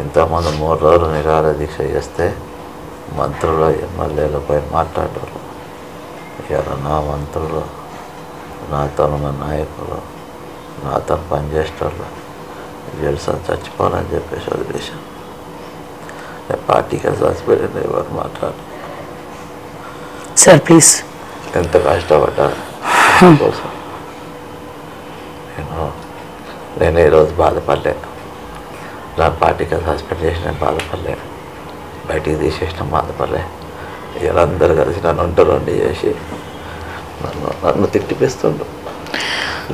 ఇంతకుముందు 3 రోజులు నిరాహార దీక్ష చేస్తే మంత్రులు ఎమ్మెల్యేలపై మాట్లాడారు. ఇవాళ నా మంత్రులు, నాతో ఉన్న నాయకులు, నాతో పనిచేసేటోళ్ళు జల్సా చచ్చిపోవాలని చెప్పేసి వదిలేశాను. పార్టీకి సస్పెండ్ ఎవరు మాట్లాడు సార్ ప్లీజ్. ఎంత కష్టపడ్డా కోసం నేను ఈరోజు బాధపడలేను. నా పార్టీకి సస్పెండ్ చేసిన బాధపడలేను, బయటికి తీసేసిన బాధపడలే. వీళ్ళందరూ కలిసి నన్ను ఒంటరి చేసి నన్ను తిట్టిపిస్తుండ్రు.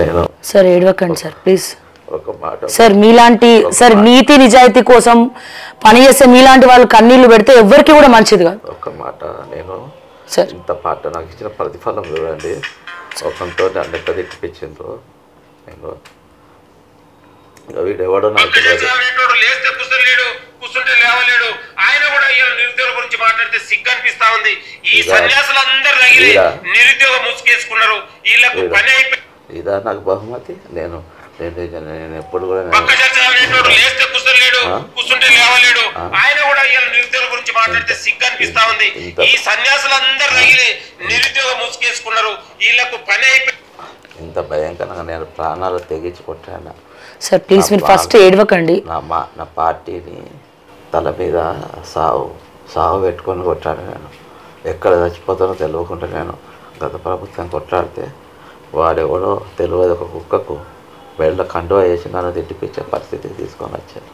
నేను సార్ ఏడవకండి సార్ ప్లీజ్. ఒక మాట సార్ మీలాంటి సార్ నీతి నిజాయితీ కోసం పనిచేసే మీలాంటి వాళ్ళు కన్నీళ్లు పెడితే ఎవరికి కూడా మంచిది కాదు. ఒక మాట, నేను సార్ ఇంత పాట నాకు ఇచ్చిన ప్రతిఫలం చూడండి. ఒకరితో అన్నట్టు తిట్టిపించిండ్రు. నేను వీడు ఎవడో నాకు తెలియదు. లేస్తే కూర్చోలేడు, కూర్చుంటే లేవలేడు. ఆయన కూడా నిరుద్యోగ గురించి మాట్లాడితే సిగ్గు అనిపిస్తా ఉంది. ఈ సన్యాసులందరూ తగిలి నిరుద్యోగ ముసుకేసుకున్నారు. వీళ్ళకు పని అయిపోయి ఇదా నాకు బహుమతి. నేను ఎప్పుడు కూడా లేస్తే కూర్చోలేడు, కూర్చుంటే లేవలేడు. ఆయన కూడా నిరుద్యోగ గురించి మాట్లాడితే సిగ్గు అనిపిస్తా ఉంది. ఈ సన్యాసులందరూ తగిలి నిరుద్యోగ ముసుకేసుకున్నారు. వీళ్ళకు పని అయిపోయి ఇంత భయంకరంగా నేను ప్రాణాలు తెగించి కొట్టాను. సార్ ప్లీజ్ మీరు ఫస్ట్ ఏడవకండి. నా పార్టీని తల మీద సావు పెట్టుకొని కొట్టాను. నేను ఎక్కడ చచ్చిపోతానో తెలియకుండా నేను గత ప్రభుత్వం కొట్లాడితే వాడెవడో తెలియదు ఒక కుక్కకు బయట కండువా వేసి నన్ను తిట్టిపించే పరిస్థితికి తీసుకొని వచ్చారు.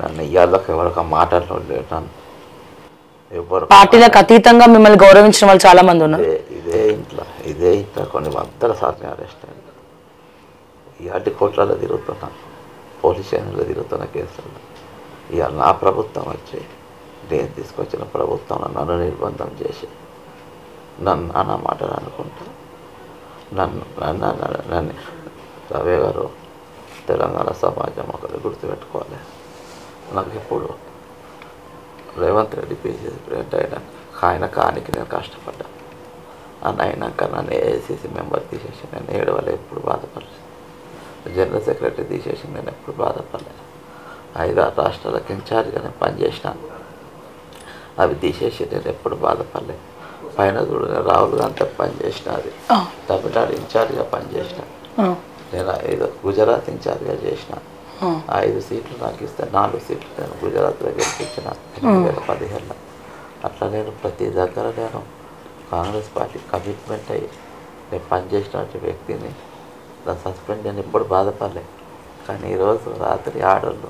నన్ను ఇవాళకి ఎవరికి మాట్లాడలేదు. నన్ను ఎవరు పార్టీలకు అతీతంగా మిమ్మల్ని గౌరవించిన వాళ్ళు చాలా మంది ఉన్నారు. ఇదే ఇంట్లో కొన్ని వందల సార్లు అరెస్ట్ అయ్యాను. ఇలాంటి కోట్లలో తిరుగుతున్నాను, పోలీస్ స్టేషన్లో తిరుగుతున్న కేసుల్లో. ఇవాళ నా ప్రభుత్వం వచ్చి నేను తీసుకొచ్చిన ప్రభుత్వం నన్ను నిర్బంధం చేసి నన్ను నాన్న మాటలు అనుకుంటా నన్ను రవి గారు తెలంగాణ సమాజం ఒకటి గుర్తుపెట్టుకోవాలి. నాకు ఇప్పుడు రేవంత్ రెడ్డి ప్రెసిడెంట్ ఆయన కానికి నేను కష్టపడ్డా. అని అయినాక నన్ను ఏఐసిసి మెంబర్ తీసేసి నేను ఏడవలే, ఎప్పుడు బాధపడలేదు. జనరల్ సెక్రటరీ తీసేసి నేను ఎప్పుడు బాధపడలేదు. 5-6 రాష్ట్రాలకు ఇన్ఛార్జ్గా నేను పనిచేసినాను. అవి తీసేసి నేను ఎప్పుడు బాధపడలేదు. పైన చూడు నేను రాహుల్ గాంధీతో పనిచేసిన, అది తమిళనాడు ఇన్ఛార్జ్గా పనిచేసిన. నేను 5 గుజరాత్ ఇన్ఛార్జ్గా చేసిన. 5 సీట్లు నాకు ఇస్తే 4 సీట్లు నేను గుజరాత్లో గెలిపించిన 2015లో. అట్లా నేను ప్రతి దగ్గర నేను కాంగ్రెస్ పార్టీ కమిట్మెంట్ అయ్యి నేను పనిచేసినటువంటి వ్యక్తిని. దాన్ని సస్పెండ్ నేను ఎప్పుడు బాధపడలే. కానీ ఈరోజు రాత్రి ఆడళ్ళు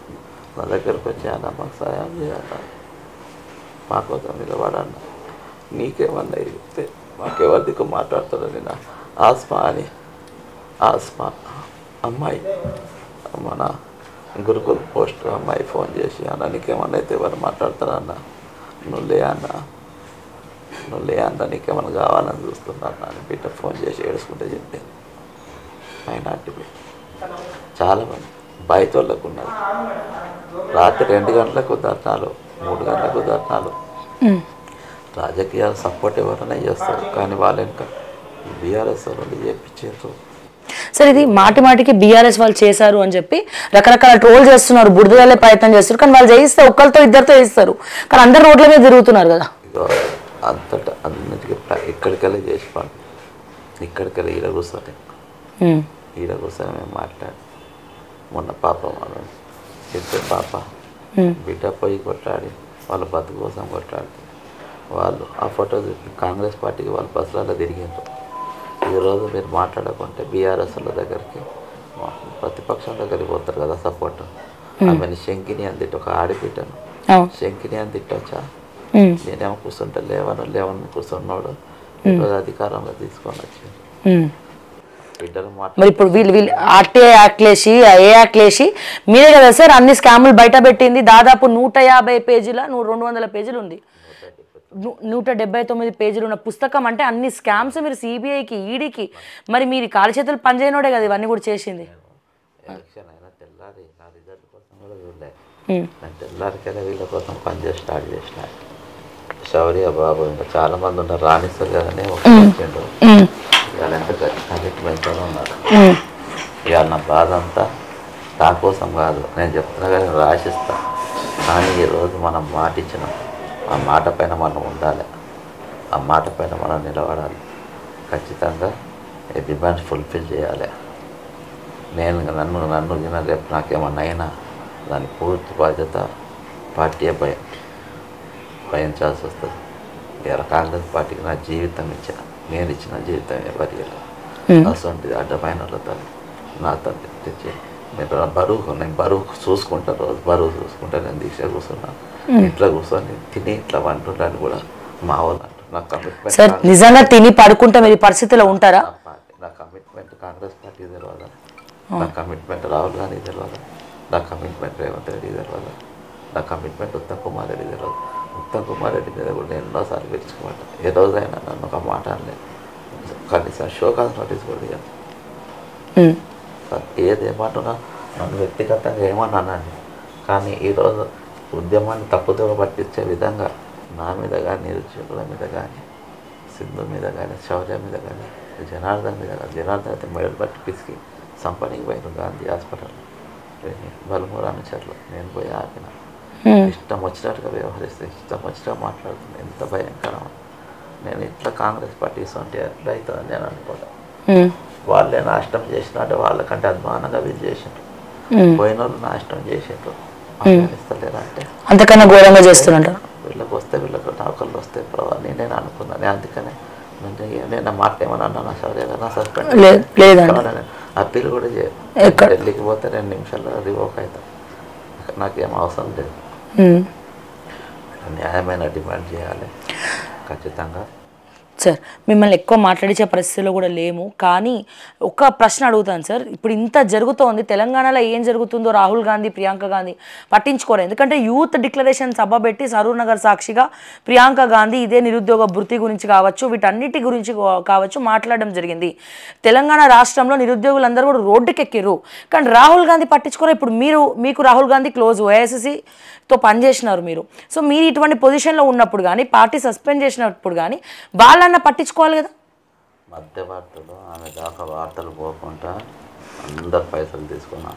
నా దగ్గరకు వచ్చి అన్న మాకు సహాయం చేయాలి, మా కోసం నిలబడన్నా, నీకేమన్నా చెప్తే మాకెవరి దిక్కు మాట్లాడతాడు. నేను ఆస్మా అమ్మాయి మన గురుకుల్ పోస్ట్ అమ్మాయి ఫోన్ చేసి అన్న నీకేమన్నా అయితే ఎవరు మాట్లాడతారన్న, నువ్వు లే అన్న నీకేమన్నా కావాలని చూస్తున్నా అని బిడ్డ ఫోన్ చేసి ఏడుచుకుంటే చెప్పింది. మైనార్టీ చాలామంది బయటోళ్ళకు ఉన్నారు. రాత్రి 2 గంటలకు ధర్నాలు, 3 గంటలకు ధర్నాలు. రాజకీయాల సపోర్ట్ ఎవరైనా చేస్తారు, కానీ వాళ్ళు ఇంకా బీఆర్ఎస్ వాళ్ళు చేపించారు. సార్ ఇది మాటికి బీఆర్ఎస్ వాళ్ళు చేశారు అని చెప్పి రకరకాల ట్రోల్ చేస్తున్నారు, బురదలే ప్రయత్నం చేస్తారు. కానీ వాళ్ళు చేయిస్తే ఒక్కరితో ఇద్దరితో చేస్తారు, కానీ అందరు రోడ్ల మీద తిరుగుతున్నారు కదా. అంతటా అన్నిటికీ ఇక్కడికెళ్ళి చేసిపోండి, ఇక్కడికెళ్ళి ఈడ కూర్చొని మేము మాట్లాడి మొన్న పాప చెప్పే పాప బిడ్డ పోయి కొట్లాడి వాళ్ళ బతుకు కోసం కొట్లాడితే వాళ్ళు ఆ ఫోటో కాంగ్రెస్ పార్టీకి వాళ్ళ బస్సులలో తిరిగారు. ఈరోజు మీరు మాట్లాడకుంటే బీఆర్ఎస్ల దగ్గరికి ప్రతిపక్షం దగ్గరికి పోతారు కదా సపోర్ట్. ఆమెను శంకిని అని తిట్టి, ఒక ఆడిపిట్టను శంకిని అని తిట్టొచ్చా? నేనేమో కూర్చుంటే లేవని కూర్చున్నాడు. ఈరోజు అధికారంలో తీసుకొని వచ్చాను. మరి ఇప్పుడు వీళ్ళు ఆర్టీఐ యాక్ట్ లేసి ఏ యాక్ట్ లేసి మీరే కదా సార్ అన్ని స్కాములు బయట పెట్టింది. దాదాపు 150 పేజీల 200 పేజీలు ఉంది, 179 పేజీలు ఉన్న పుస్తకం. అంటే అన్ని స్కామ్స్ మీరు సిబిఐకి, ఈడీకి, మరి మీరు కాలు చేతులు పనిచేయనోడే కదా ఇవన్నీ కూడా చేసింది. తెల్లారికైనా వీళ్ళ కోసం పనిచేసి స్టార్ట్ చేసిన శౌర్య బాబు ఇంకా చాలా మంది ఉన్నారు. రాణిస్తారు కదనే ఒక ఇవాళ ఎంత కమిట్మెంట్తో ఉన్నారు. ఇవాళ నా బాధ అంతా నా కోసం కాదు, నేను చెప్తున్నా కానీ రాసిస్తా. కానీ ఈరోజు మనం మాట ఇచ్చినాం, ఆ మాట పైన మనం ఉండాలి, ఆ మాట పైన మనం నిలబడాలి. ఖచ్చితంగా ఈ డిమాండ్స్ ఫుల్ఫిల్ చేయాలి. నన్ను రేపు నాకేమన్నా అయినా దాని పూర్తి బాధ్యత పార్టీ భయించాల్సి వస్తుంది. ఇలా కాంగ్రెస్ పార్టీకి నా జీవితం ఇచ్చిన, నేను ఇచ్చిన జీవితం ఎవరి అసలు అడ్డమైన నా తండ్రి తెచ్చి నేను బరువు చూసుకుంటా, రోజు బరువు చూసుకుంటా. నేను దీక్ష కూర్చున్నాను, ఇంట్లో కూర్చొని తిని ఇట్లా వంటుంటాను కూడా మా వాళ్ళు అంటారు. నా కమిట్మెంట్ నిజంగా తిని పడుకుంటే మీరు పరిస్థితిలో ఉంటారా? నా కమిట్మెంట్ కాంగ్రెస్ పార్టీ తెలియదా, నా కమిట్మెంట్ రాహుల్ గాంధీ తెలియదా, నా కమిట్మెంట్ రేవంత్ రెడ్డి తెలియదా, నా కమిట్మెంట్ ఉత్తమ్ కుమార్ రెడ్డి తెలియదు. ఉత్తమ్ కుమార్ రెడ్డి మీద కూడా నేను ఎన్నోసార్లు పిలుచుకోమాట. ఏ రోజైనా నన్ను ఒక మాట అనలేదు, కనీసం షోకాజ్ నోటీస్ కూడా ఇవ్వదు. ఏదేమంటున్నా నన్ను వ్యక్తిగతంగా ఏమన్నానండి, కానీ ఈరోజు ఉద్యమాన్ని తప్పుదోవ పట్టించే విధంగా నా మీద కానీ, నిరుద్యోగుల మీద కానీ, సింధు మీద కానీ, శౌర్య మీద కానీ, జనార్దన్ మీద కానీ, జనార్దన్ అయితే మెడల్ పట్టి పిసికి సంపనికి పోయిన గాంధీ హాస్పిటల్ బలమూరు అనుచరులు నేను పోయి ఆపిన. ఇష్టం వచ్చినట్టుగా వ్యవహరిస్తే, ఇష్టం వచ్చినట్టుగా మాట్లాడుతుంది. ఎంత భయంకరం. నేను ఇట్లా కాంగ్రెస్ పార్టీ అంటే అవుతుందని నేను అనుకోలే. వాళ్ళే నాశనం చేసినట్టు వాళ్ళకంటే అధ్వానంగా వీళ్ళు చేసిండ్రు. పోయిన వాళ్ళు నాశనం చేసిండ్రు. ఇస్తలేరా అంటే అంతకన్నా ఘోరంగా చేస్తున్నారు. వీళ్ళకి వస్తే వీళ్ళకి నౌకర్లు వస్తే అని నేను అనుకున్నాను. అందుకనే నేను మాట ఏమన్నా అన్నా శౌర్య గారు సస్పెండ్ అప్పీల్ కూడా చేయరు. ఢిల్లీకి పోతే 2 నిమిషాల్లో రివోక్ అవుతాం. నాకేం అవసరం లేదు. న్యాయమైన డిమాండ్ చేయాలి ఖచ్చితంగా. సార్ మిమ్మల్ని ఎక్కువ మాట్లాడించే పరిస్థితిలో కూడా లేము, కానీ ఒక ప్రశ్న అడుగుతాను సార్. ఇప్పుడు ఇంత జరుగుతోంది, తెలంగాణలో ఏం జరుగుతుందో రాహుల్ గాంధీ, ప్రియాంక గాంధీ పట్టించుకోరు. ఎందుకంటే యూత్ డిక్లరేషన్ సభ పెట్టి సరూర్ నగర్ సాక్షిగా ప్రియాంక గాంధీ ఇదే నిరుద్యోగ భృతి గురించి కావచ్చు, వీటన్నిటి గురించి కావచ్చు మాట్లాడడం జరిగింది. తెలంగాణ రాష్ట్రంలో నిరుద్యోగులందరూ కూడా రోడ్డుకెక్కిర్రు, కానీ రాహుల్ గాంధీ పట్టించుకోరు. ఇప్పుడు మీకు రాహుల్ గాంధీ క్లోజ్, ఏఐసిసితో పనిచేసినారు మీరు. సో మీరు ఇటువంటి పొజిషన్లో ఉన్నప్పుడు కానీ, పార్టీ సస్పెండ్ చేసినప్పుడు కానీ వాళ్ళన్న పట్టించుకోవాలి కదా. మధ్యవర్తులు ఆమె దాకా వార్తలు పోకుండా అందరు పైసలు తీసుకుని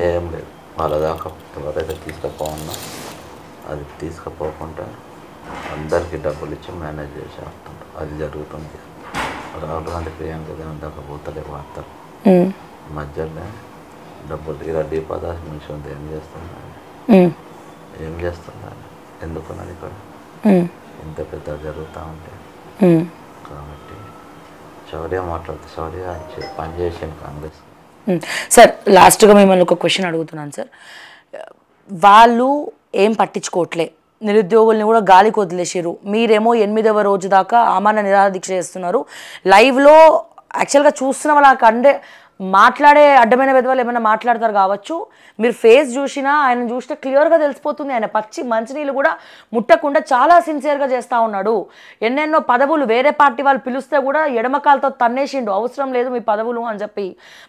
ఏం లేదు. వాళ్ళ దాకా ఎవరైతే తీసుకుపోవన్నా అది తీసుకుపోకుండా అందరికీ డబ్బులు ఇచ్చి మేనేజ్ చేసి వస్తుంటారు. అది జరుగుతుంది. రాహుల్ గాంధీ ప్రియాంక దాకా పోతలే వార్తలు. మధ్యలో డబ్బులు ఇలా డీపాదాస్ నుంచి ఉంది. ఏం చేస్తుందని ఎందుకున్నది ఇక్కడ ఇంత పెద్ద జరుగుతూ ఉంటే. కాబట్టి శౌర్య మాట్లాడుతూ శౌర్య పనిచేసాను కాంగ్రెస్. సార్ లాస్ట్గా మిమ్మల్ని ఒక క్వశ్చన్ అడుగుతున్నాను సార్. వాళ్ళు ఏం పట్టించుకోవట్లే, నిరుద్యోగుల్ని కూడా గాలికి వదిలేసారు. మీరేమో 8వ రోజు దాకా ఆమరణ నిరాహార దీక్ష చేస్తున్నారు. లైవ్లో యాక్చువల్గా చూస్తున్న వాళ్ళ మాట్లాడే అడ్డమైన విధవాళ్ళు ఏమైనా మాట్లాడతారు కావచ్చు. మీరు ఫేస్ చూసినా ఆయన చూస్తే క్లియర్గా తెలిసిపోతుంది. ఆయన పచ్చి మంచినీళ్ళు కూడా ముట్టకుండా చాలా సిన్సియర్గా చేస్తూ ఉన్నాడు. ఎన్నెన్నో పదవులు వేరే పార్టీ వాళ్ళు పిలిస్తే కూడా ఎడమకాలతో తన్నేసిండు, అవసరం లేదు మీ పదవులు అని చెప్పి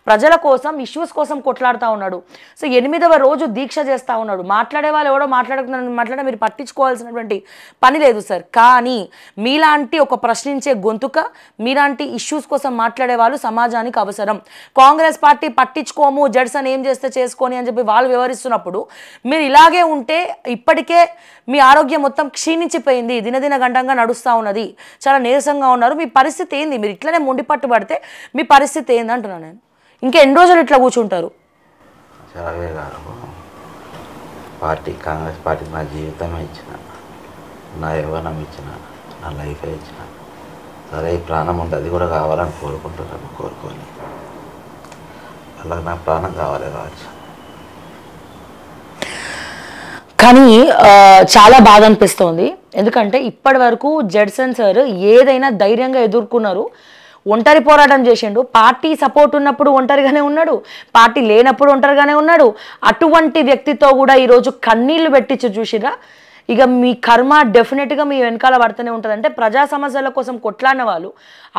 ప్రజల కోసం, ఇష్యూస్ కోసం కొట్లాడుతూ ఉన్నాడు. సో 8వ రోజు దీక్ష చేస్తూ ఉన్నాడు. మాట్లాడే వాళ్ళు ఎవడో మాట్లాడే మీరు పట్టించుకోవాల్సినటువంటి పని లేదు సార్. కానీ మీలాంటి ఒక ప్రశ్నించే గొంతుక, మీలాంటి ఇష్యూస్ కోసం మాట్లాడే వాళ్ళు సమాజానికి అవసరం. కాంగ్రెస్ పార్టీ పట్టించుకోము, జడ్సన్ ఏం చేస్తే చేసుకొని అని చెప్పి వాళ్ళు వివరిస్తున్నప్పుడు మీరు ఇలాగే ఉంటే ఇప్పటికే మీ ఆరోగ్యం మొత్తం క్షీణించిపోయింది, దినదిన గంటంగా నడుస్తూ ఉన్నది, చాలా నీరసంగా ఉన్నారు. మీ పరిస్థితి ఏంది? మీరు ఇట్లనే మొండి పట్టుబడితే మీ పరిస్థితి ఏంది అంటున్నాను నేను. ఇంకా ఎన్ని రోజులు ఇట్లా కూర్చుంటారు? కాంగ్రెస్ పార్టీ నా జీవితమే ఇచ్చిన, నా యవ్వనం ఇచ్చిన, నా లైఫే ఇచ్చిన. సరే ఈ ప్రాణం ఉంది, అది కూడా కావాలని కోరుకుంటున్నాను. కోరుకోని అలా నా ప్రాణం కావాలి కావచ్చు. కానీ చాలా బాధ అనిపిస్తోంది. ఎందుకంటే ఇప్పటి వరకు జడ్సన్ సార్ ఏదైనా ధైర్యంగా ఎదుర్కొన్నారు, ఒంటరి పోరాటం చేసిండు. పార్టీ సపోర్ట్ ఉన్నప్పుడు ఒంటరిగానే ఉన్నాడు, పార్టీ లేనప్పుడు ఒంటరిగానే ఉన్నాడు. అటువంటి వ్యక్తితో కూడా ఈరోజు కన్నీళ్లు పెట్టించి చూసిరా. ఇక మీ కర్మ డెఫినెట్గా మీ వెనకాల పడుతూనే ఉంటుంది. అంటే ప్రజా సమస్యల కోసం కొట్లాడిన వాళ్ళు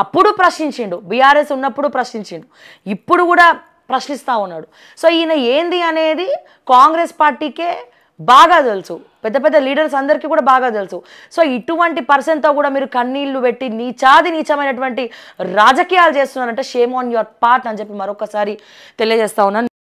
అప్పుడు ప్రశ్నించిండు, బీఆర్ఎస్ ఉన్నప్పుడు ప్రశ్నించిండు, ఇప్పుడు కూడా ప్రశ్నిస్తూ ఉన్నాడు. సో ఈయన ఏంది అనేది కాంగ్రెస్ పార్టీకే బాగా తెలుసు, పెద్ద పెద్ద లీడర్స్ అందరికీ కూడా బాగా తెలుసు. సో ఇటువంటి పర్సన్తో కూడా మీరు కన్నీళ్లు పెట్టి నీచమైనటువంటి రాజకీయాలు చేస్తున్నారంటే షేమ్ ఆన్ యువర్ పార్ట్ అని చెప్పి మరొకసారి తెలియజేస్తా ఉన్నాను.